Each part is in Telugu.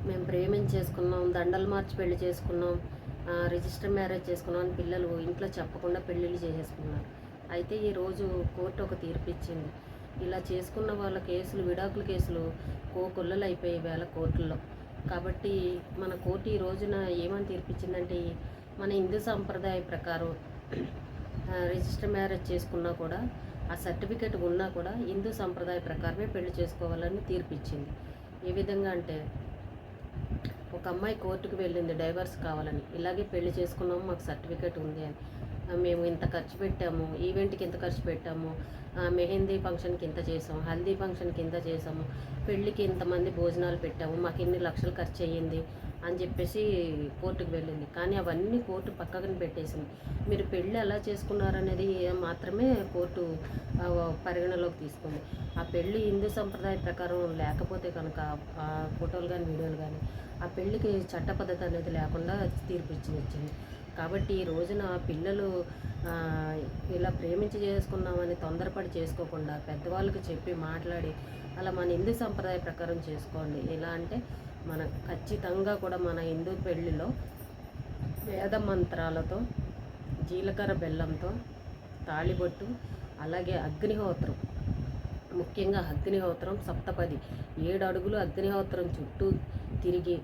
మేము ప్రేమించేసుకున్నాం, దండలు మార్చి పెళ్లి చేసుకున్నాం, రిజిస్టర్ మ్యారేజ్ చేసుకున్నాం అని పిల్లలు ఇంట్లో చెప్పకుండా పెళ్ళిళ్ళు చేసేసుకున్నారు. అయితే ఈరోజు కోర్టు ఒక తీర్పు ఇచ్చింది. ఇలా చేసుకున్న వాళ్ళ కేసులు, విడాకుల కేసులు కోకొల్లలు అయిపోయి వేళ కోర్టుల్లో. కాబట్టి మన కోర్టు ఈ రోజున ఏమని తీర్పిచ్చిందంటే, మన హిందూ సంప్రదాయ ప్రకారం రిజిస్టర్ మ్యారేజ్ చేసుకున్నా కూడా, ఆ సర్టిఫికేట్ ఉన్నా కూడా హిందూ సంప్రదాయ ప్రకారమే పెళ్లి చేసుకోవాలని తీర్పిచ్చింది. ఏ విధంగా అంటే, ఒక అమ్మాయి కోర్టుకు వెళ్ళింది డైవర్స్ కావాలని. ఇలాగే పెళ్లి చేసుకున్నాము, మాకు సర్టిఫికేట్ ఉంది అని. మేము ఇంత ఖర్చు పెట్టాము, ఈవెంట్కి ఇంత ఖర్చు పెట్టాము, మెహందీ ఫంక్షన్కి ఇంత చేసాము, హల్దీ ఫంక్షన్కి ఇంత చేసాము, పెళ్ళికి ఇంతమంది భోజనాలు పెట్టాము, మాకు ఇన్ని లక్షలు ఖర్చు అయ్యింది అని చెప్పేసి కోర్టుకు వెళ్ళింది. కానీ అవన్నీ కోర్టు పక్కన పెట్టేసింది. మీరు పెళ్ళి ఎలా చేసుకున్నారనేది మాత్రమే కోర్టు పరిగణలోకి తీసుకుంది. ఆ పెళ్ళి హిందూ సంప్రదాయ ప్రకారం లేకపోతే కనుక ఆ ఫోటోలు కానీ వీడియోలు కానీ ఆ పెళ్ళికి చట్ట పద్ధతి అనేది లేకుండా తీర్పు ఇచ్చింది. కాబట్టి ఈ రోజున పిల్లలు ఇలా ప్రేమించి చేసుకున్నామని తొందరపడి చేసుకోకుండా పెద్దవాళ్ళకి చెప్పి మాట్లాడి అలా మన హిందూ సంప్రదాయ ప్రకారం చేసుకోండి. ఎలా అంటే మన ఖచ్చితంగా కూడా మన హిందూ పెళ్ళిలో వేద మంత్రాలతో, జీలకర్ర బెల్లంతో, తాళిబొట్టు, అలాగే అగ్నిహోత్రం, ముఖ్యంగా అగ్నిహోత్రం సప్తపది 7 అడుగులు అగ్నిహోత్రం చుట్టూ తిరిగి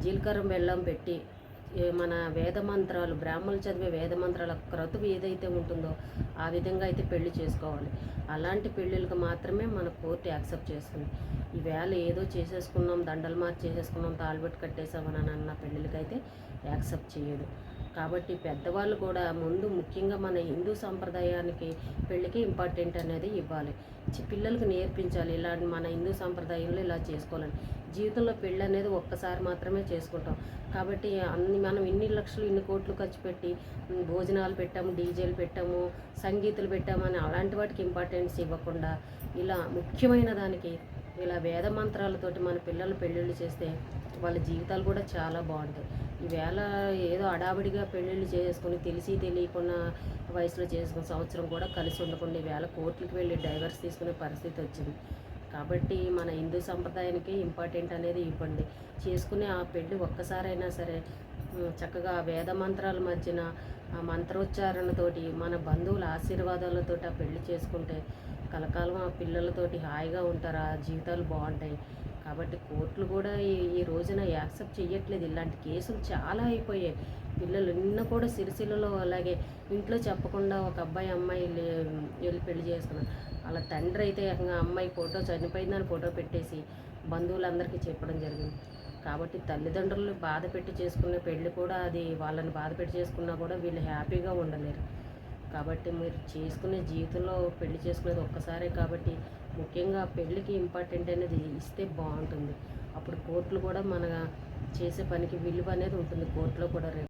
జీలకర్ర బెల్లం పెట్టి మన వేద మంత్రాలు, బ్రాహ్మణులు చదివే వేద మంత్రాల క్రతువు ఏదైతే ఉంటుందో ఆ విధంగా అయితే పెళ్లి చేసుకోవాలి. అలాంటి పెళ్ళిళ్ళకి మాత్రమే మన కోర్టు యాక్సెప్ట్ చేస్తుంది. ఈవేళ ఏదో చేసేసుకున్నాం, దండలు మార్చి చేసేసుకున్నాం, తాళిబొట్టు కట్టేసామని అన్న పెళ్ళిళ్ళకైతే యాక్సెప్ట్ చేయదు. కాబట్టి పెద్దవాళ్ళు కూడా ముందు ముఖ్యంగా మన హిందూ సంప్రదాయానికి పెళ్ళికి ఇంపార్టెంట్ అనేది ఇవ్వాలి. పిల్లలకు నేర్పించాలి, ఇలా మన హిందూ సంప్రదాయంలో ఇలా చేసుకోవాలని. జీవితంలో పెళ్ళి అనేది ఒక్కసారి మాత్రమే చేసుకుంటాం. కాబట్టి మనం ఇన్ని లక్షలు, ఇన్ని కోట్లు ఖర్చు పెట్టి భోజనాలు పెట్టాము, డీజేలు పెట్టాము, సంగీతులు పెట్టామని అలాంటి వాటికి ఇంపార్టెన్స్ ఇవ్వకుండా ఇలా ముఖ్యమైన దానికి ఇలా వేద మంత్రాలతోటి మన పిల్లలు పెళ్ళిళ్ళు చేస్తే వాళ్ళ జీవితాలు కూడా చాలా బాగుంటాయి. ఈవేళ ఏదో అడావిడిగా పెళ్ళిళ్ళు చేసుకుని తెలిసి తెలియకుండా వయసులో చేసుకున్న సంవత్సరం కూడా కలిసి ఉండకుండా ఈవేళ కోర్టులకు వెళ్ళి డైవర్స్ తీసుకునే పరిస్థితి వచ్చింది. కాబట్టి మన హిందూ సంప్రదాయానికి ఇంపార్టెంట్ అనేది ఇవ్వండి. చేసుకునే ఆ పెళ్ళి ఒక్కసారైనా సరే చక్కగా వేద మంత్రాల మధ్యన ఆ మంత్రోచ్చారణతోటి మన బంధువుల ఆశీర్వాదాలతో ఆ పెళ్లి చేసుకుంటే కలకాలం ఆ పిల్లలతోటి హాయిగా ఉంటారు, ఆ జీవితాలు బాగుంటాయి. కాబట్టి కోర్టులు కూడా ఈ రోజున యాక్సెప్ట్ చేయట్లేదు. ఇలాంటి కేసులు చాలా అయిపోయాయి. పిల్లలు నిన్న కూడా సిరిసిల్లలో అలాగే ఇంట్లో చెప్పకుండా ఒక అబ్బాయి అమ్మాయి వెళ్ళి పెళ్లి చేసుకున్నారు. వాళ్ళ తండ్రి అయితే అమ్మాయి ఫోటో చనిపోయిందని ఫోటో పెట్టేసి బంధువులందరికీ చెప్పడం జరిగింది. కాబట్టి తల్లిదండ్రులు బాధ పెట్టి చేసుకునే పెళ్ళి కూడా అది వాళ్ళని బాధ పెట్టి చేసుకున్నా కూడా వీళ్ళు హ్యాపీగా ఉండలేరు. కాబట్టి మీరు చేసుకునే జీవితంలో పెళ్లి చేసుకునేది ఒక్కసారే కాబట్టి ముఖ్యంగా పెళ్ళికి ఇంపార్టెంట్ అనేది ఇస్తే బాగుంటుంది. అప్పుడు కోర్టులు కూడా మన చేసే పనికి విలువ అనేది ఉంటుంది కోర్టులో కూడా.